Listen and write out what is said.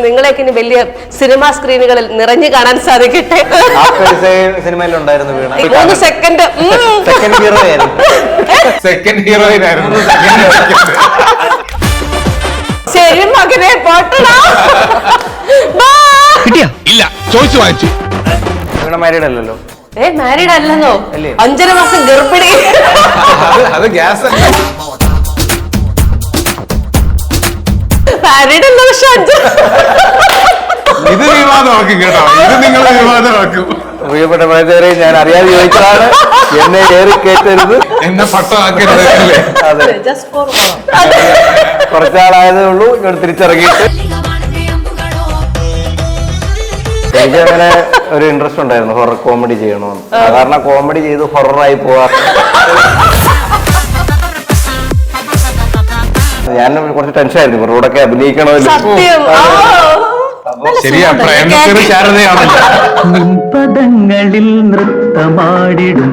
നിങ്ങളെയൊക്കെ ഇനി വലിയ സിനിമാ സ്ക്രീനുകളിൽ നിറഞ്ഞു കാണാൻ സാധിക്കട്ടെ. സിനിമയിലുണ്ടായിരുന്നു വീണ 3 സെക്കൻഡ് സെക്കൻഡ് ഹീറോ ആയിരുന്നു. സെക്കൻഡ് ഹീറോയിൻ ആയിരുന്നു. ശരി മകനെ പോട്ടടാ. ഇല്ല ചോദിച്ചു വാങ്ങിച്ചു. വീണ മാരീഡ് അല്ലല്ലോ. മാരീഡ് അല്ലെന്നോ? 5.5 മാസം ഗർഭിണി. അത് ഗ്യാസ് അല്ല. മാരീഡ് അല്ല പക്ഷെ 5. ഇത് വിവാദമാക്കും കേട്ടോ, ഇത് നിങ്ങൾ വിവാദമാക്കും. പ്രിയപ്പെട്ട പ്രേക്ഷകരെ, ഞാൻ അറിയാതെ ചോദിച്ചതാണ്, എന്നെ ഏറി കേട്ടരുത്, എന്നെ പട്ടമാക്കരുത്. അതെ, കുറച്ചാളായതേ ഉള്ളൂ ഇങ്ങോട്ട് തിരിച്ചിറങ്ങിയിട്ട്. എനിക്ക് അങ്ങനെ ഒരു ഇൻട്രസ്റ്റ് ഉണ്ടായിരുന്നു ഹൊറർ കോമഡി ചെയ്യണമെന്ന്. സാധാരണ കോമഡി ചെയ്ത് ഹൊററായി പോവാ. ഞാൻ കുറച്ച് ടെൻഷനായിരുന്നു ഇവരോടൊക്കെ അഭിനയിക്കണമല്ലോ. ശരിയാ, പ്രേമത്തിന് ശാരദയാണല്ലോ. പദങ്ങളിൽ നൃത്തമാടിടും